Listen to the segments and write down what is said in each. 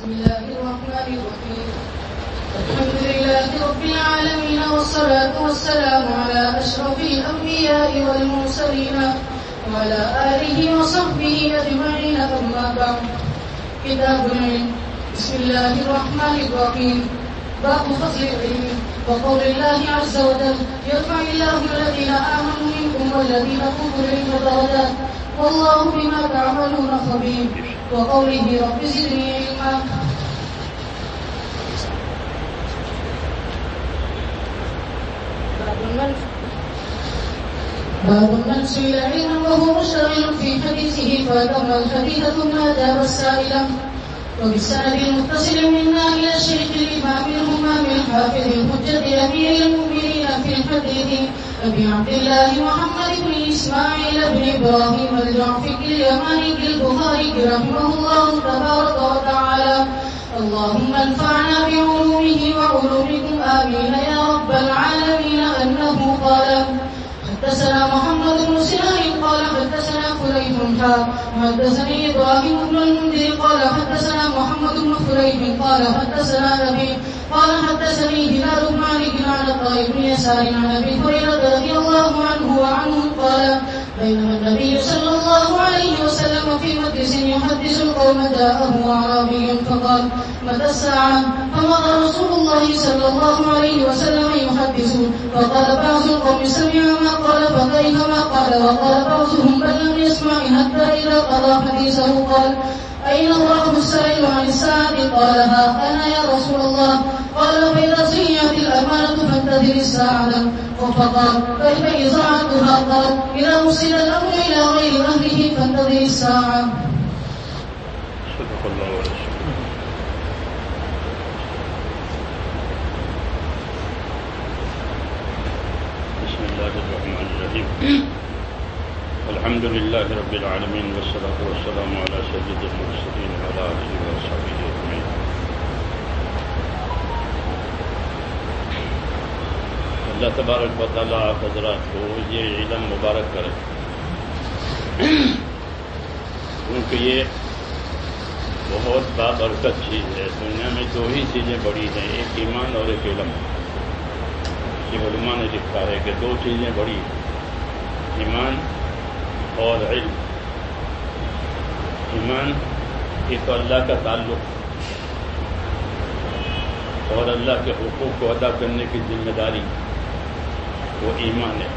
الله الرحمن الرحيم الحمد لله رب العالمين والصلاة والسلام على أشرف الأنبياء والمرسلين وعلى آله وصحبه أجمعين أما بعد كتاب العلم بسم الله الرحمن الرحيم باب فضل العلم وقول الله عز وجل يرفع الله الذين آمنوا منكم والذين أوتوا العلم درجات والله بما تعملون خبير وقوله رب زدني علما باب من سئل علما وهو مشتغل في حديثه فأتم الحديث ثم أجاب السائل وبالسند المتصل منا إلى الشيخ الإمام الهمام الحافظ الحجة أمير المؤمنين في الحديث أبي عبد الله محمد بن إسماعيل بن إبراهيم الجعفي اليماني البخاري رحمه الله تبارك وتعالى اللهم انفعنا بعلومه وعلومكم آمين يا رب العالمين أنه قال حدثنا محمد بن سنان قال حدثنا فليح حدثني إبراهيم بن المنذر قال حدثنا محمد بن فليح قال حدثنا أبي قال حدثني هلال بن علي عن عطاء بن يسار عن أبي هريرة رضي الله عنه وعنه قال بينما النبي صلى الله عليه وسلم في مجلس يحدث القوم جاءه أعرابي فقال متى الساعة فمضى رسول الله صلى الله عليه وسلم يحدث فقال بعض القوم سمع ما قال فكيف ما قال وقال بعضهم بل لم يسمع حتى إذا قضى حديثه قال أين الله السائل عن الساعة قال ها أنا يا رسول الله قال فإذا سيئت الأمانة فانتظر الساعة فقال كيف إذاعتها قال إذا وصل الأمر إلى غير أهله فانتظر الساعة صدق الله ورسوله. بسم الله الرحمن الرحيم الحمد لله رب العالمين والصلاة والسلام على سيد المرسلين وعلى آله وصحبه أجمعين. اللہ تبارک و تعالیٰ آپ حضرات کو یہ علم مبارک کرے کیونکہ یہ بہت بابرکت چیز ہے. دنیا میں دو ہی چیزیں بڑی ہیں, ایک ایمان اور ایک علم. یہ علماء نے لکھا ہے کہ دو چیزیں بڑی ہیں, ایمان اور علم. ایمان ایک تو اللہ کا تعلق اور اللہ کے حقوق کو ادا کرنے کی ذمہ داری, وہ ایمان ہے.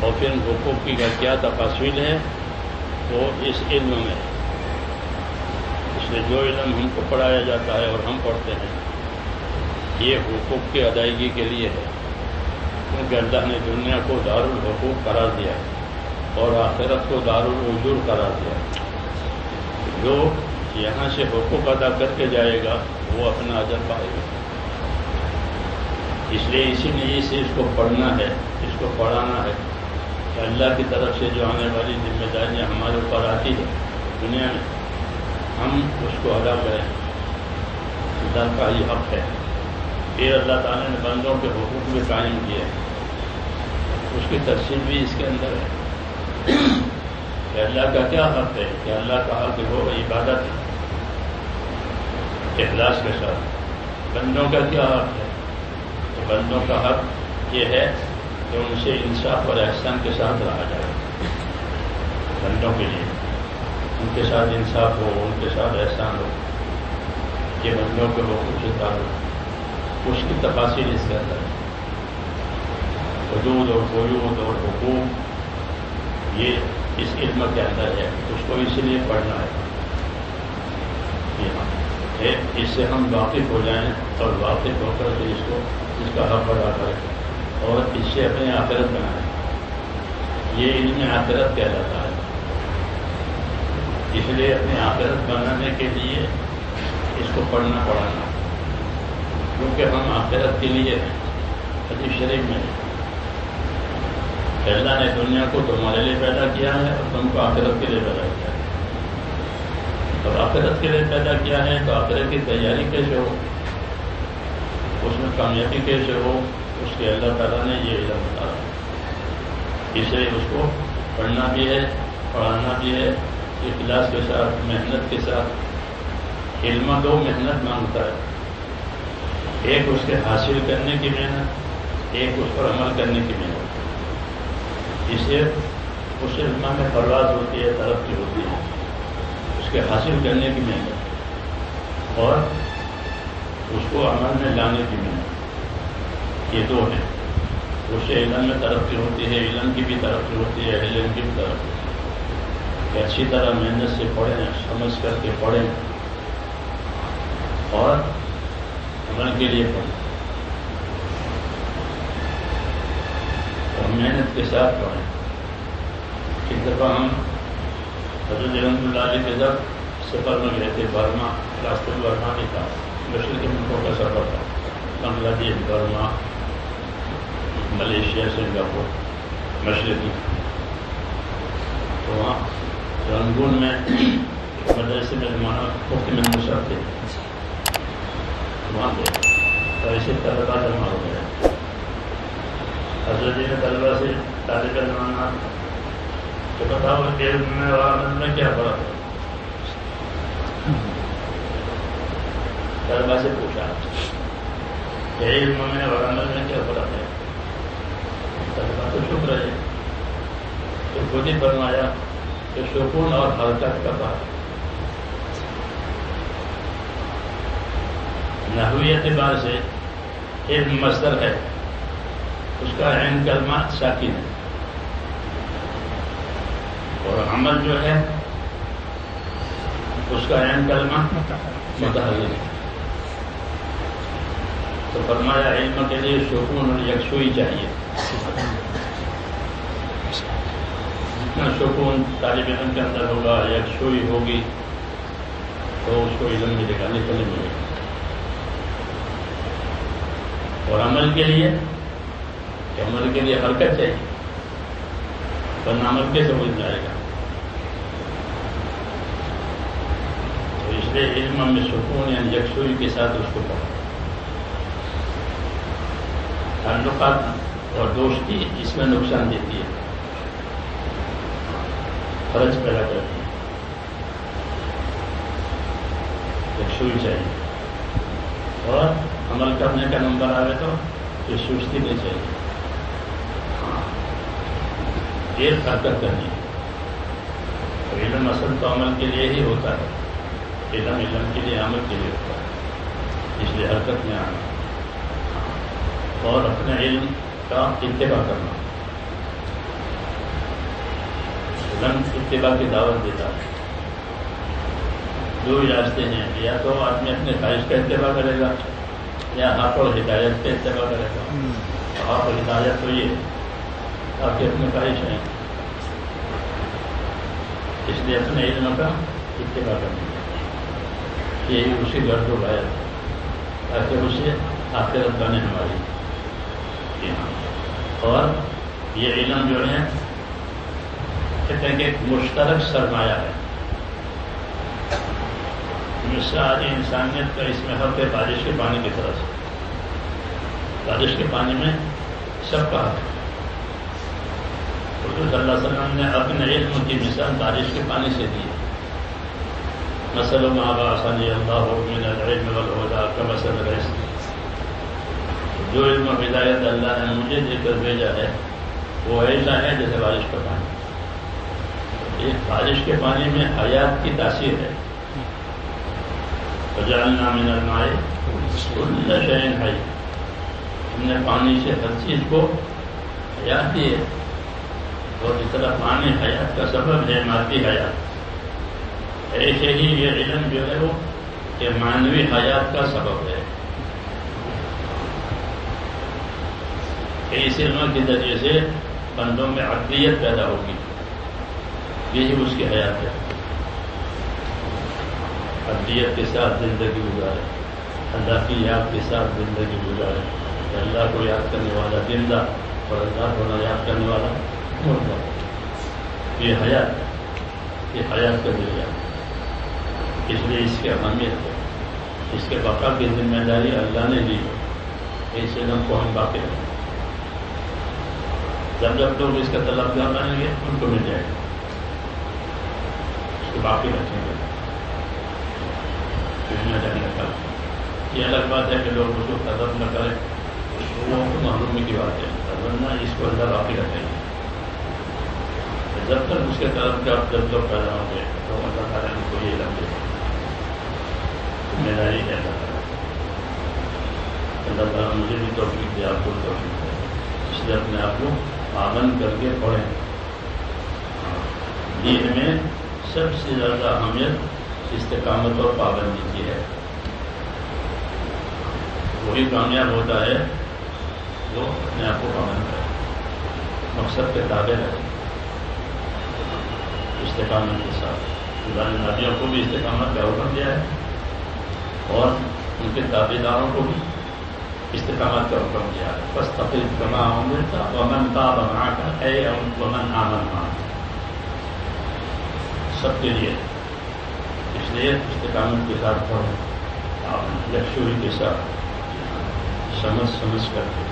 اور پھر ان حقوق کی کیا تفاصیل ہے وہ اس علم میں ہے. اس لیے جو علم ہم کو پڑھایا جاتا ہے اور ہم پڑھتے ہیں یہ حقوق کی ادائیگی کے لیے ہے, کیونکہ اللہ نے دنیا کو دار الحقوق قرار دیا ہے اور آخرت کو دار الاجور قرار دیا ہے. جو یہاں سے حقوق ادا کر کے جائے گا وہ اپنا اجر پائے گا. اس لیے اسی لیے اس کو پڑھنا ہے, اس کو پڑھانا ہے کہ اللہ کی طرف سے جو آنے والی ذمہ داریاں ہمارے اوپر آتی ہے دنیا میں ہم اس کو ادا کریں. اللہ کا یہ حق ہے. پھر اللہ تعالیٰ نے بندوں کے حقوق بھی قائم کیے, اس کی تفصیل بھی اس کے اندر ہے کہ اللہ کا کیا حق ہے. کہ اللہ کا حق وہ عبادت ہے اخلاص کے ساتھ. بندوں کا کیا حق ہے, تو بندوں کا حق یہ ہے کہ ان سے انصاف اور احسان کے ساتھ رہا جائے. بندوں کے لیے ان کے ساتھ انصاف ہو, ان کے ساتھ احسان ہو. یہ بندوں کے حقوق سے تعلق, اس کی تفاصیل اس کے اندر ہے. حدود اور قیود اور حقوق یہ اس علم کے اندر ہے. اس کو اسی لیے پڑھنا ہے. اس سے ہم واقف ہو جائیں اور واقف ہو کر کے اس کا حق ادا کریں اور اس سے اپنی آخرت بنائیں. یہ علم آخرت کہلاتا ہے. اس لیے اپنی آخرت بنانے کے لیے اس کو پڑھنا پڑھانا, کیونکہ ہم آخرت کے لیے ہیں. حدیث شریف میں اللہ نے دنیا کو تمہارے لیے پیدا کیا ہے اور تم کو آخرت کے لیے پیدا کیا ہے. اور آخرت کے لیے پیدا کیا ہے تو آخرت کی تیاری کیسے ہو, اس میں کامیابی کیسے ہو, اس کے اللہ تعالیٰ نے یہ علم بتایا. اس لیے اس کو پڑھنا بھی ہے, پڑھانا بھی ہے, اخلاص کے ساتھ, محنت کے ساتھ. علم دو محنت مانگتا ہے، ایک اس کے حاصل کرنے کی محنت، ایک اس پر عمل کرنے کی محنت۔ اسے اس علم میں پرواز ہوتی ہے، ترقی ہوتی ہے، اس کے حاصل کرنے کی محنت اور اس کو عمل میں لانے کی محنت، یہ دو ہیں۔ اس سے علم میں ترقی ہوتی ہے، علم کی بھی ترقی ہوتی ہے، علم کی بھی ترقی ہوتی ہے کہ اچھی طرح محنت سے پڑھیں، سمجھ کر کے پڑھیں اور عمل کے لیے پڑھیں اور محنت کے ساتھ پڑھیں۔ ایک دفعہ ہم حضرت رحمۃ اللہ علیہ کے جب سفر میں گئے تھے برما، راستے میں برما نہیں تھا، مشرقی ملکوں کا سفر تھا، بنگلہ دیش، برما، ملیشیا، سنگاپور، مشرقی۔ تو وہاں رنگون میں مدرسے میں زمانہ مفتی محمود صاحب تھے، وہاں پہ تو ایسے طلبا جمع ہو گئے۔ حضرت نے طلبا سے طالب علم تو بتاؤ علم میں اور عمل میں کیا فرق ہے؟ طلبا سے پوچھا کہ علم میں اور عمل میں کیا فرق ہے؟ طلبا تو چپ رہے، تو خود ہی فرمایا کہ سکون اور حرکت کا فرق۔ نحوی اعتبار سے علم مصدر ہے، اس کا عین کلمہ ساکن ہے، اور عمل جو ہے اس کا عین کلمہ متحرک ہے۔ تو فرمایا علم کے لیے سکون اور یکسوئی چاہیے۔ جتنا سکون طالب علم کے اندر ہوگا، یکسوئی ہوگی، تو اس کو علم ملے گا، نکلنے ملے گا۔ اور عمل کے لیے حرکت چاہیے، ورنہ عمل کیسے ہو جائے گا؟ تو اس لیے علم میں سکون یعنی یکسوئی کے ساتھ اس کو پڑھو۔ تعلقات اور دوستی اس میں نقصان دیتی ہے، فرض پیدا کرتی ہے۔ یکسوئی چاہیے، اور عمل کرنے کا نمبر آئے تو یہ سستی نہیں چاہیے، ایک حرکت کرنی ہے۔ علم اصل تو عمل کے لیے ہی ہوتا ہے، علم کے لیے، عمل کے لیے ہوتا ہے، اس لیے حرکت میں آنا اور اپنے علم کا اتباع کرنا۔ علم اتباع کی دعوت دیتا ہے۔ دو ہی راستے ہیں، یا تو آدمی اپنے خواہش کا اتباع کرے گا یا حق اور ہدایت کا اتباع کرے گا۔ حق اور ہدایت تو یہ آپ کی اپنی خواہش ہیں، اس لیے اپنے علم کا اتباع کرنا، یہی اسی گرد و غیر ہے، تاکہ اسے آخرت بنے ہماری۔ اور یہ علم جو ہے کہتے ہیں کہ ایک مشترک سرمایہ ہے، ساری انسانیت کا اس میں حق ہے، بارش کے پانی کی طرح سے۔ بارش کے پانی میں سب کا حق ہے۔ حضور صلی اللہ علیہ وسلم نے اپنے علم کی مثال بارش کے پانی سے دی۔ مثل ما بعثنی اللہ من العلم والہدی کمثل الغیث، جو علم و ہدایت اللہ نے مجھے دے کر بھیجا ہے وہ ایسا ہے جیسے بارش کا پانی۔ ایک بارش کے پانی میں حیات کی تاثیر ہے۔ وجعلنا من الماء كل شيء حي، ہم نے پانی سے ہر چیز کو حیات دی ہے، اور اس طرح پانی حیات کا سبب ہے، مادی حیات، ایسے ہی یہ علم جو ہے وہ کہ معنوی حیات کا سبب ہے۔ اس علم کے ذریعے سے بندوں میں عقلیت پیدا ہوگی، یہی اس کی حیات ہے۔ عقلیت کے ساتھ زندگی گزارے، اللہ کی یاد کے ساتھ زندگی گزارے، کہ اللہ کو یاد کرنے والا زندہ اور اللہ کو نہ یاد کرنے والا مردہ۔ یہ حیات کا ذریعہ، اس لیے اس کی اہمیت ہے، اس کے بقا کی ذمہ داری اللہ نے دی ہے، اس علم کو ہم باقی رکھیں۔ جب لوگ اس کا طلبگار بنیں گے ان کو مل جائے گا، اس کو باقی رکھیں گے۔ یہ الگ بات ہے کہ لوگ اس کو قدر نہ کریں، وہ معلومی کی بات ہے، ورنہ اس کو اللہ باقی رکھیں گے. جب تک اس کے طرف کے آپ جب تک پیدا ہوں گے تو اللہ تعالیٰ نے کو یہ لگ دے ذمہ داری ہے. اللہ تعالیٰ مجھے بھی توفیق دے، آپ کو توفیق دے، اس لیے اپنے آپ کو پابند کر کے پڑھیں. دین میں سب سے زیادہ اہمیت استقامت اور پابندی کی ہے. وہی کامیاب ہوتا ہے جو اپنے آپ کو پابند کرے، مقصد کے تابع رہے استقامت کے ساتھ. اللہ نے نبیوں کو بھی استقامت کا حکم دیا ہے اور ان کے تابع داروں کو بھی استقامت کا حکم دیا ہے. فاستقم کما امرت ومن تاب معك اے ومن آمن معك، سب کے لیے. اس لیے استقامت کے ساتھ پڑھو، آپ یکسوئی کے ساتھ سمجھ کر کے.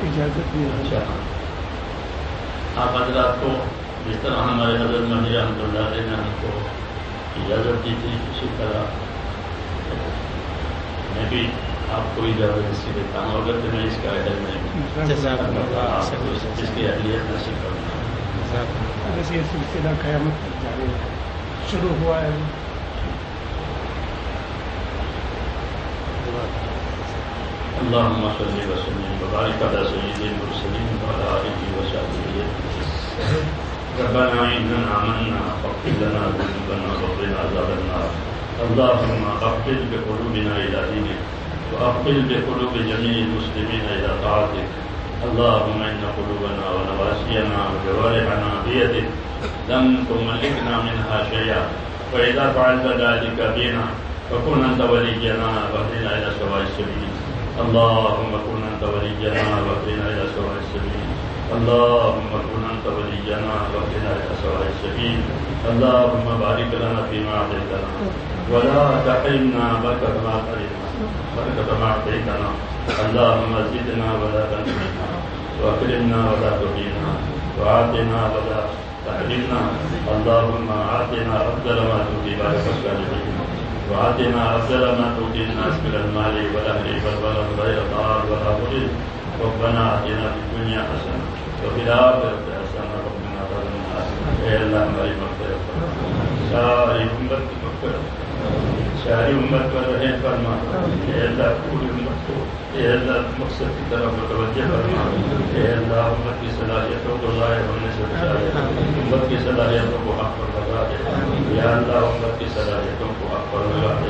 اجازت نہیں. اچھا، آپ حضرات کو جس طرح ہمارے حضرت مہدی رحمۃ اللہ علیہ نے ہم کو اجازت دی تھی، اسی طرح میں بھی آپ کو اجازت اسی دیتا ہوں. اگر تو میں اس کا اہل نہیں، جس کی اہلیت نصیب کرنا. ویسے یہ سلسلہ قیامت تک جاری شروع ہوا ہے. اللهم صل وسلم وبارك على سيد المرسلين وعلى آله وصحبه. ربنا إننا آمنا فاغفر لنا ذنوبنا وقنا عذاب النار. اللهم اقبل بقلوبنا إلى دينك وأقبل بقلوب جميع المسلمين إلى طاعتك. اللهم إن قلوبنا ونواسينا وجوارحنا بيدك لم تملكنا منها شيئا، فإذا فعلت ذلك بنا فكن أنت ولينا واهدنا إلى سواء السبيل. اللهم كن أنت ولينا واهدنا إلى سواء السبيل. اللهم كن أنت ولينا واهدنا إلى سواء السبيل. اللهم بارك لنا فيما أعطيتنا ولا تحرمنا بركة ما أعطيتنا. اللهم زدنا ولا تنقصنا وأكرمنا ولا تهنا وآتنا ولا تحرمنا. اللهم آتنا أفضل ما تؤتي بارك الصالحين وآتنا أفضل ما تؤتي الناس من المال والأهل والولد غير ضار ولا ضرر. ربنا آتنا في الدنيا حسنة وفي الآخرة حسنة وقنا عذاب النار. اے اللہ ہماری مغفرت فرما، ساری امت کی مغفرت، ساری امت پر رحم فرما. اے اللہ پوری امت کو اے اللہ مقصد کی طرف متوجہ فرما. اے اللہ امت کی صلاحیتوں کو ظاہر ہونے سے بچا دے، امت کی صلاحیتوں کو حق پر لگا دے. یا اللہ امت کی صلاحیتوں کو حق پر لگا دے،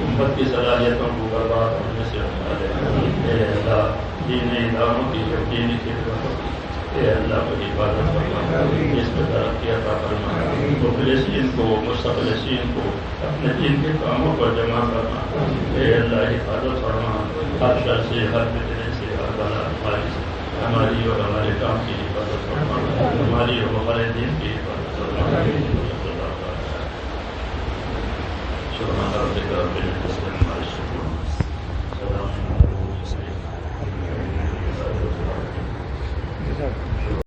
امت کی صلاحیتوں کو برباد ہونے سے بچا دے. اے اللہ دینی اداروں کی دینی خدمتوں کی اے اللہ کو حفاظت فرما، اس میں ترقی عطا فرما. مخلصین کو مستخلصین کو اپنے دین کے کاموں پر جمع کرنا. اے اللہ حفاظت فرما، ہر شر سے، ہر فتنے سے، ہر بلا ہماری سے، ہماری اور ہمارے کام کی حفاظت فرما، ہماری اور ہمارے دین کی حفاظت فرما. سبحان ربک رب العزۃ عما یصفون